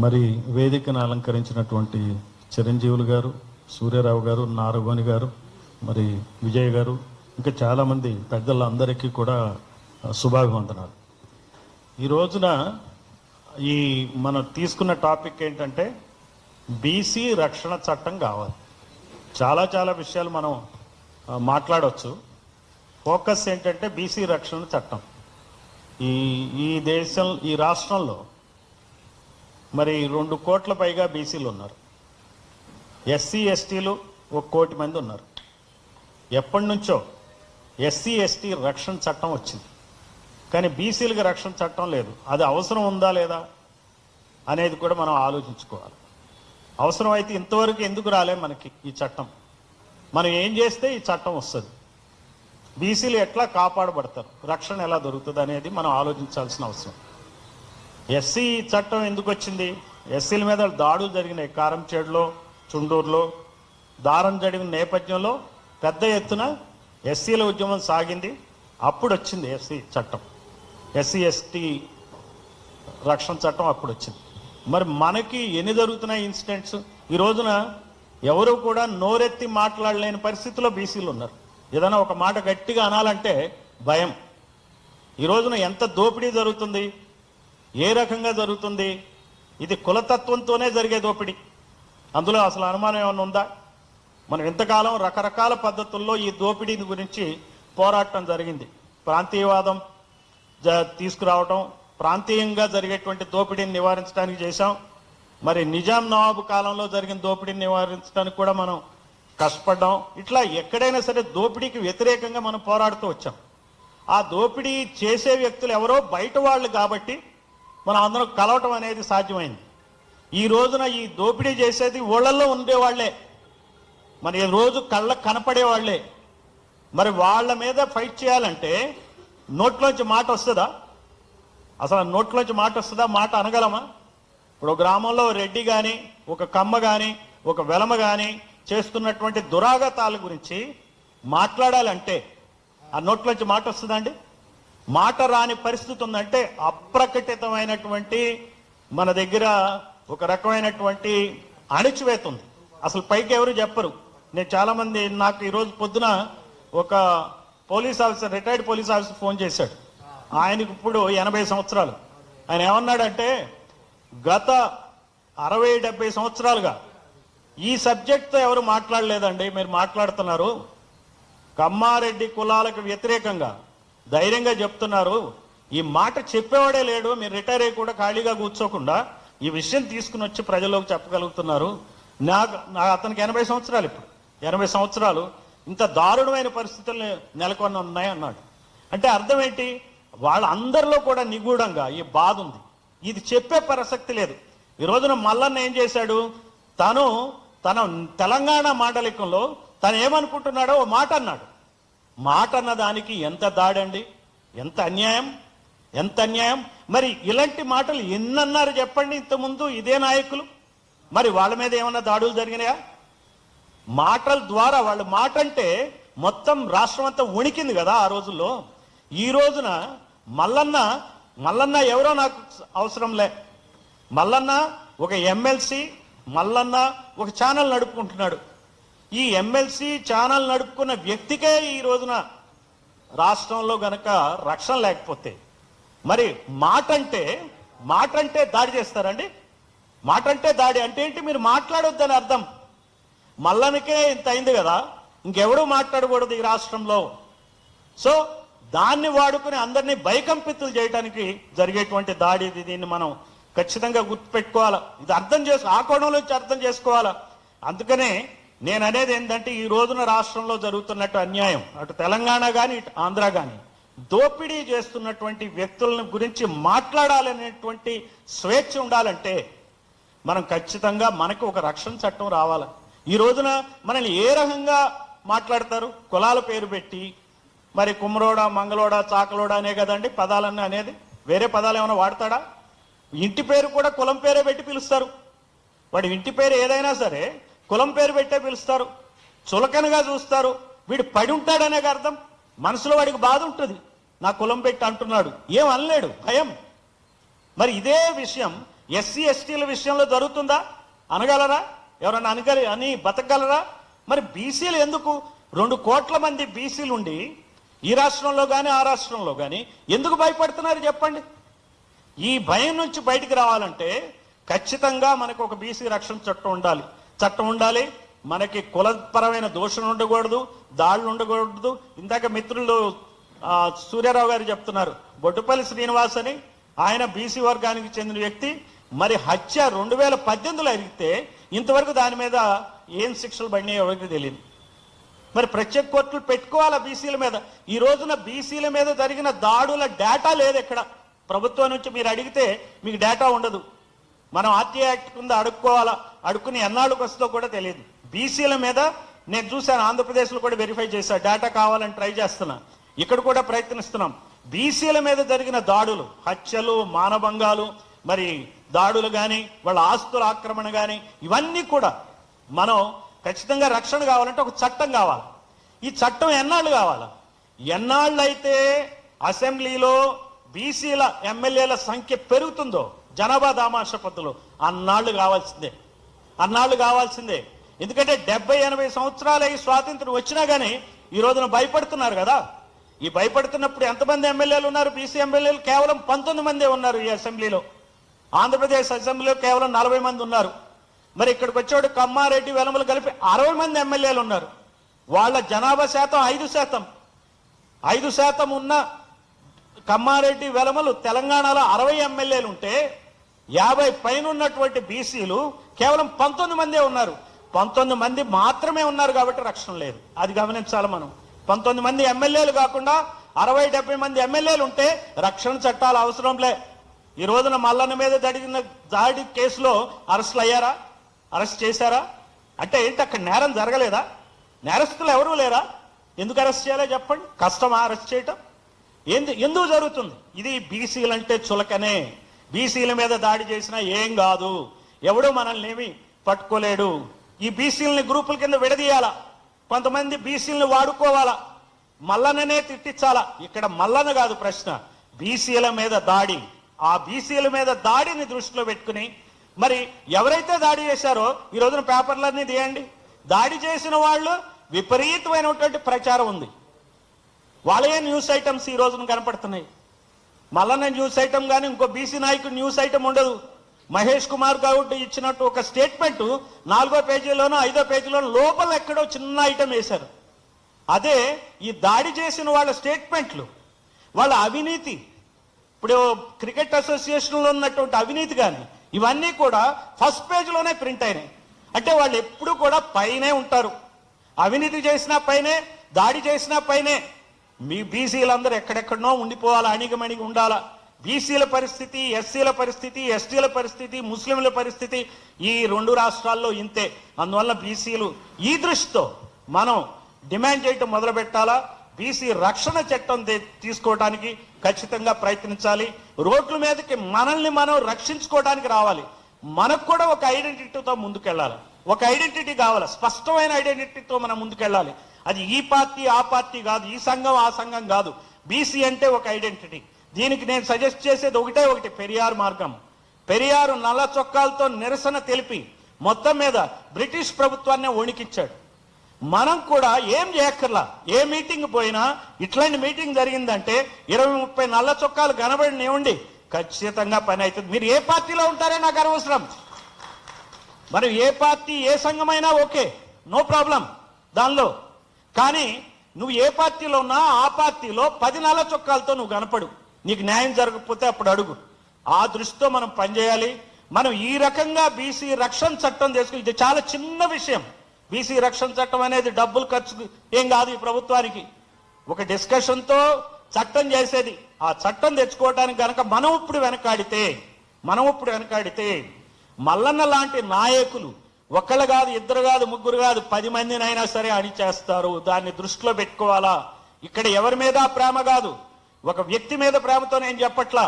మరి వేదికను అలంకరించినటువంటి చిరంజీవులు గారు, సూర్యారావు గారు, నారగోని గారు, మరి విజయ్ గారు, ఇంకా చాలామంది పెద్దలందరికీ కూడా శుభాభివందనాలు. ఈ రోజున మనం తీసుకున్న టాపిక్ ఏంటంటే బీసీ రక్షణ చట్టం కావాలి. చాలా విషయాలు మనం మాట్లాడవచ్చు. ఫోకస్ ఏంటంటే బీసీ రక్షణ చట్టం. ఈ రాష్ట్రంలో మరి 2 కోట్ల పైగా బీసీలు ఉన్నారు. ఎస్సీ ఎస్టీలు 1 కోటి మంది ఉన్నారు. ఎప్పటి నుంచో ఎస్సీ ఎస్టీ రక్షణ చట్టం వచ్చింది, కానీ బీసీలకు రక్షణ చట్టం లేదు. అది అవసరం ఉందా లేదా అనేది కూడా మనం ఆలోచించుకోవాలి. అవసరం అయితే ఇంతవరకు ఎందుకు రాలే మనకి ఈ చట్టం? మనం ఏం చేస్తే ఈ చట్టం వస్తుంది? బీసీలు ఎట్లా కాపాడబడతారు, రక్షణ ఎలా దొరుకుతుంది అనేది మనం ఆలోచించాల్సిన అవసరం. ఎస్సీ చట్టం ఎందుకు వచ్చింది? ఎస్సీల మీద దాడులు జరిగినాయి. కారంచేడులో, చుండూరులో దారం జరిగిన నేపథ్యంలో పెద్ద ఎత్తున ఎస్సీల ఉద్యమం సాగింది. అప్పుడు వచ్చింది ఎస్సీ చట్టం, ఎస్సీ ఎస్టీ రక్షణ చట్టం అప్పుడు వచ్చింది. మరి మనకి ఎన్ని జరుగుతున్నాయి ఇన్సిడెంట్స్? ఈ రోజున ఎవరు కూడా నోరెత్తి మాట్లాడలేని పరిస్థితిలో బీసీలు ఉన్నారు. ఏదైనా ఒక మాట గట్టిగా అనాలంటే భయం. ఈ రోజున ఎంత దోపిడీ జరుగుతుంది, ఏ రకంగా జరుగుతుంది? ఇది కులతత్వంతోనే జరిగే దోపిడీ. అందులో అసలు అనుమానం ఏమైనా ఉందా? మనం ఇంతకాలం రకరకాల పద్ధతుల్లో ఈ దోపిడీ గురించి పోరాటం జరిగింది. ప్రాంతీయవాదం తీసుకురావటం, ప్రాంతీయంగా జరిగేటువంటి దోపిడీని నివారించడానికి చేశాం. మరి నిజాం నవాబు కాలంలో జరిగిన దోపిడీని నివారించడానికి కూడా మనం కష్టపడ్డాం. ఇట్లా ఎక్కడైనా సరే దోపిడీకి వ్యతిరేకంగా మనం పోరాడుతూ వచ్చాం. ఆ దోపిడీ చేసే వ్యక్తులు ఎవరో బయట వాళ్ళు కాబట్టి మనం అందరం కలవటం అనేది సాధ్యమైంది. ఈ రోజున ఈ దోపిడీ చేసేది ఊళ్ళల్లో ఉండేవాళ్లే, మరి రోజు కళ్ళకు కనపడేవాళ్లే. మరి వాళ్ళ మీద ఫైట్ చేయాలంటే నోట్లోంచి మాట వస్తుందా? అసలు నోట్లోంచి మాట వస్తుందా? మాట అనగలమా? ఇప్పుడు గ్రామంలో రెడ్డి కానీ, ఒక కమ్మ కానీ, ఒక వెలమ కానీ చేస్తున్నటువంటి దురాగతాల గురించి మాట్లాడాలంటే ఆ నోట్లోంచి మాట వస్తుందా అండి? మాట రాని పరిస్థితి ఉందంటే అప్రకటితమైనటువంటి మన దగ్గర ఒక రకమైనటువంటి అణిచివేత ఉంది. అసలు పైకి ఎవరు చెప్పరు. నేను చాలామంది, నాకు ఈరోజు పొద్దున ఒక police officer, retired police officer phone చేశాడు. ఆయనకు ఇప్పుడు 80 సంవత్సరాలు. ఆయన ఏమన్నాడంటే, గత 60-70 సంవత్సరాలుగా ఈ సబ్జెక్ట్తో ఎవరు మాట్లాడలేదండి, మీరు మాట్లాడుతున్నారు. కమ్మారెడ్డి కులాలకు వ్యతిరేకంగా ధైర్యంగా చెప్తున్నారు. ఈ మాట చెప్పేవాడే లేడు. మీరు రిటైర్ అయ్యి కూడా ఖాళీగా కూర్చోకుండా ఈ విషయం తీసుకుని వచ్చి ప్రజల్లోకి చెప్పగలుగుతున్నారు. అతనికి 80 సంవత్సరాలు. ఇప్పుడు 80 సంవత్సరాలు ఇంత దారుణమైన పరిస్థితులు నెలకొని ఉన్నాయి అన్నాడు. అంటే అర్థం ఏంటి? వాళ్ళందరిలో కూడా నిగూఢంగా ఈ బాధ ఉంది. ఇది చెప్పే ప్రసక్తి లేదు. ఈ రోజున మల్లన్న ఏం చేశాడు? తన తెలంగాణ మాండలికంలో తను ఏమనుకుంటున్నాడో ఓ మాట అన్నాడు. మాట అన్న దానికి ఎంత దాడండి, ఎంత అన్యాయం, ఎంత అన్యాయం. మరి ఇలాంటి మాటలు ఎన్నన్నారు చెప్పండి ఇంతకుముందు ఇదే నాయకులు? మరి వాళ్ళ మీద ఏమన్నా దాడులు జరిగినాయా? మాటల ద్వారా వాళ్ళు మాట అంటే మొత్తం రాష్ట్రం అంతా వణికింది కదా ఆ రోజుల్లో. ఈ రోజున మల్లన్న ఎవరో నాకు అవసరం లే. మల్లన్న ఒక ఎమ్మెల్సీ, మల్లన్న ఒక ఛానల్ నడుపుకుంటున్నాడు. ఈ ఎమ్మెల్సీ ఛానల్ నడుపుకున్న వ్యక్తికే ఈ రోజున రాష్ట్రంలో గనక రక్షణ లేకపోతే మరి మాట అంటే దాడి చేస్తారండి? మాట అంటే దాడి అంటే ఏంటి? మీరు మాట్లాడొద్దని అర్థం. మల్లనికే ఇంత అయింది కదా, ఇంకెవడూ మాట్లాడకూడదు ఈ రాష్ట్రంలో. సో దాన్ని వాడుకుని అందరినీ భయకంపితులు చేయడానికి జరిగేటువంటి దాడి ఇది. దీన్ని మనం ఖచ్చితంగా గుర్తుపెట్టుకోవాలా. ఇది ఆ కోణంలో అర్థం చేసుకోవాలా. అందుకనే నేను అనేది ఏంటంటే, ఈ రోజున రాష్ట్రంలో జరుగుతున్నట్టు అన్యాయం, అటు తెలంగాణ కానీ ఇటు ఆంధ్ర కానీ దోపిడీ చేస్తున్నటువంటి వ్యక్తుల గురించి మాట్లాడాలనేటువంటి స్వేచ్ఛ ఉండాలంటే మనం ఖచ్చితంగా మనకు ఒక రక్షణ చట్టం రావాలి. ఈ రోజున మనల్ని ఏ రకంగా మాట్లాడతారు? కులాల పేరు పెట్టి, మరి కుమ్మరోడా, మంగళోడా, చాకలోడా అనే కదండి పదాలన్నీ అనేది. వేరే పదాలు ఏమైనా వాడతాడా? ఇంటి పేరు కూడా కులం పేరే పెట్టి పిలుస్తారు. వాడి ఇంటి పేరు ఏదైనా సరే కులం పేరు పెట్టే పిలుస్తారు. చులకనగా చూస్తారు. వీడు పడి ఉంటాడనే అర్థం. మనసులో వాడికి బాధ ఉంటుంది, నా కులం పెట్టి అంటున్నాడు, ఏం అనలేడు, భయం. మరి ఇదే విషయం ఎస్సీ ఎస్టీల విషయంలో జరుగుతుందా? అనగలరా? ఎవరన్నా అని బతకగలరా? మరి బీసీలు ఎందుకు 2 కోట్ల మంది బీసీలు ఉండి ఈ రాష్ట్రంలో కానీ ఆ రాష్ట్రంలో కానీ ఎందుకు భయపడుతున్నారు చెప్పండి? ఈ భయం నుంచి బయటికి రావాలంటే ఖచ్చితంగా మనకు ఒక బీసీ రక్షణ చట్టం ఉండాలి. మనకి కులపరమైన దోషం ఉండకూడదు, దాడులు ఉండకూడదు. ఇందాక మిత్రులు సూర్యారావు గారు చెప్తున్నారు, బొడ్డుపల్లి శ్రీనివాస్ అని ఆయన బీసీ వర్గానికి చెందిన వ్యక్తి. మరి హత్య 2018లో జరిగితే ఇంతవరకు దాని మీద ఏం శిక్షలు పడినాయో ఎవరికి తెలియదు. మరి ప్రత్యేక కోర్టులు పెట్టుకోవాలా బీసీల మీద? ఈ రోజున బీసీల మీద జరిగిన దాడుల డేటా లేదు ఎక్కడ. ప్రభుత్వం నుంచి మీరు అడిగితే మీకు డేటా ఉండదు. మనం ఆర్టీఐ యాక్ట్ కింద అడుక్కుని ఎన్నాళ్ళకి వస్తుందో కూడా తెలియదు. బీసీల మీద నేను చూశాను, ఆంధ్రప్రదేశ్లో కూడా వెరిఫై చేశా, డేటా కావాలని ట్రై చేస్తున్నా, ఇక్కడ కూడా ప్రయత్నిస్తున్నాం. బీసీల మీద జరిగిన దాడులు, హత్యలు, మానభంగాలు, మరి దాడులు కానీ వాళ్ళ ఆస్తుల ఆక్రమణ కానీ ఇవన్నీ కూడా మనం ఖచ్చితంగా రక్షణ కావాలంటే ఒక చట్టం కావాలి. ఈ చట్టం ఎన్నాళ్ళు కావాలా? ఎన్నాళ్ళైతే అసెంబ్లీలో బీసీల ఎమ్మెల్యేల సంఖ్య పెరుగుతుందో జనాభా దామాష పద్ధతిలో అన్నాళ్ళు కావాల్సిందే. ఎందుకంటే 70-80 సంవత్సరాలు ఈ స్వాతంత్రం వచ్చినా కానీ ఈ రోజున భయపడుతున్నారు కదా. ఈ భయపడుతున్నప్పుడు ఎంతమంది ఎమ్మెల్యేలు ఉన్నారు? బీసీ ఎమ్మెల్యేలు కేవలం 19 మందే ఉన్నారు ఈ అసెంబ్లీలో. ఆంధ్రప్రదేశ్ అసెంబ్లీలో కేవలం 40 మంది ఉన్నారు. మరి ఇక్కడికి వచ్చేవాడు కమ్మారెడ్డి, వెలమలు కలిపి 60 మంది ఎమ్మెల్యేలు ఉన్నారు. వాళ్ళ జనాభా శాతం 5%. 5% ఉన్న కమ్మారెడ్డి, వెలమలు తెలంగాణలో 60 ఎమ్మెల్యేలు ఉంటే 50 పైన ఉన్నటువంటి బీసీలు కేవలం 19 మందే ఉన్నారు. 19 మంది మాత్రమే ఉన్నారు కాబట్టి రక్షణ లేదు. అది గమనించాలి మనం. 19 మంది ఎమ్మెల్యేలు కాకుండా 60-70 మంది ఎమ్మెల్యేలు ఉంటే రక్షణ చట్టాలు అవసరంలే. ఈ రోజున మల్లన్న మీద జరిగిన దాడి కేసులో అరెస్ట్ చేశారా? అంటే ఏంటి, అక్కడ నేరం జరగలేదా? నేరస్తులు ఎవరూ లేరా? ఎందుకు అరెస్ట్ చేయాలో చెప్పండి. కష్టమా అరెస్ట్ చేయటం? ఎందుకు జరుగుతుంది ఇది? బీసీలంటే చులకనే. బీసీల మీద దాడి చేసినా ఏం కాదు, ఎవడో మనల్ని ఏమి పట్టుకోలేడు. ఈ బీసీలని గ్రూపుల కింద విడదీయాలా, కొంతమంది బీసీలను వాడుకోవాలా, మల్లన్ననే తిట్టించాలా. ఇక్కడ మల్లన్న కాదు ప్రశ్న, బీసీల మీద దాడి. ఆ బీసీల మీద దాడిని దృష్టిలో పెట్టుకుని మరి ఎవరైతే దాడి చేశారో ఈ రోజున పేపర్లన్నీ తీయండి, దాడి చేసిన వాళ్ళు విపరీతమైనటువంటి ప్రచారం ఉంది. వాళ్ళే న్యూస్ ఐటమ్స్ ఈ రోజున కనపడుతున్నాయి. మల్లన్న న్యూస్ ఐటమ్ కానీ ఇంకో బీసీ నాయకుడు న్యూస్ ఐటమ్ ఉండదు. మహేష్ కుమార్ గౌడ్ ఇచ్చినట్టు ఒక స్టేట్మెంట్ 4వ పేజీలోనో 5వ పేజీలోనో లోపల ఎక్కడో చిన్న ఐటమ్ వేశారు. అదే ఈ దాడి చేసిన వాళ్ళ స్టేట్మెంట్లు, వాళ్ళ అవినీతి, ఇప్పుడు క్రికెట్ అసోసియేషన్లో ఉన్నటువంటి అవినీతి కానీ ఇవన్నీ కూడా ఫస్ట్ పేజీలోనే ప్రింట్ అయినాయి. అంటే వాళ్ళు ఎప్పుడు కూడా పైనే ఉంటారు. అవినీతి చేసినా పైనే, దాడి చేసినా పైనే. మీ బీసీలందరూ ఎక్కడెక్కడనో ఉండిపోవాలా, అణిగమణిగి ఉండాలా. బీసీల పరిస్థితి, ఎస్సీల పరిస్థితి, ఎస్టీల పరిస్థితి, ముస్లింల పరిస్థితి ఈ 2 రాష్ట్రాల్లో ఇంతే. అందువల్ల బీసీలు ఈ దృష్టితో మనం డిమాండ్ చేయటం మొదలు పెట్టాలా. బీసీ రక్షణ చట్టం తీసుకోవడానికి ఖచ్చితంగా ప్రయత్నించాలి. రోడ్ల మీదకి మనల్ని మనం రక్షించుకోవడానికి రావాలి. మనకు కూడా ఒక ఐడెంటిటీతో ముందుకెళ్ళాలి. ఒక ఐడెంటిటీ కావాలి, స్పష్టమైన ఐడెంటిటీతో మనం ముందుకెళ్ళాలి. అది ఈ పార్టీ ఆ పార్టీ కాదు, ఈ సంఘం ఆ సంఘం కాదు. బీసీ అంటే ఒక ఐడెంటిటీ. దీనికి నేను సజెస్ట్ చేసేది ఒకటి, పెరియార్ మార్గం. పెరియారు నల్ల చొక్కాలతో నిరసన తెలిపి మొత్తం మీద బ్రిటిష్ ప్రభుత్వాన్ని వణికిచ్చాడు. మనం కూడా ఏం చేయక్కర్లా, ఏ మీటింగ్ పోయినా ఇట్లాంటి మీటింగ్ జరిగిందంటే 20-30 నల్ల చొక్కాలు కనబడినివ్వండి, ఖచ్చితంగా పని అవుతుంది. మీరు ఏ పార్టీలో ఉంటారే నాకు అనవసరం. మరి ఏ పార్టీ ఏ సంఘమైనా ఓకే, నో ప్రాబ్లం దానిలో. కానీ నువ్వు ఏ పార్టీలో ఉన్నా ఆ పార్టీలో 10 నల్ల చొక్కాలతో నువ్వు కనపడు. నీకు న్యాయం జరగకపోతే అప్పుడు అడుగు. ఆ దృష్టితో మనం పనిచేయాలి. మనం ఈ రకంగా బీసీ రక్షణ చట్టం చేసుకుని, ఇది చాలా చిన్న విషయం. బీసీ రక్షణ చట్టం అనేది డబ్బులు ఖర్చు ఏం కాదు ఈ ప్రభుత్వానికి. ఒక డిస్కషన్తో చట్టం చేసేది. ఆ చట్టం తెచ్చుకోవడానికి కనుక మనం ఇప్పుడు వెనకాడితే మల్లన్న లాంటి నాయకులు ఒకళ్ళు కాదు, ఇద్దరు కాదు, ముగ్గురు కాదు, 10 మందినైనా సరే అణిచేస్తారు. దాన్ని దృష్టిలో పెట్టుకోవాలా. ఇక్కడ ఎవరి మీద ప్రేమ కాదు, ఒక వ్యక్తి మీద ప్రేమతో నేను చెప్పట్లా.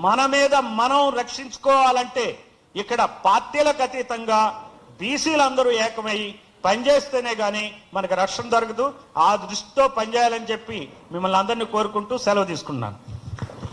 మన మీద మనం రక్షించుకోవాలంటే ఇక్కడ పార్టీలకు అతీతంగా బీసీలందరూ ఏకమై పనిచేస్తేనే కానీ మనకు రక్షణ దొరకదు. ఆ దృష్టితో పనిచేయాలని చెప్పి మిమ్మల్ని అందరినీ కోరుకుంటూ సెలవు తీసుకున్నాను.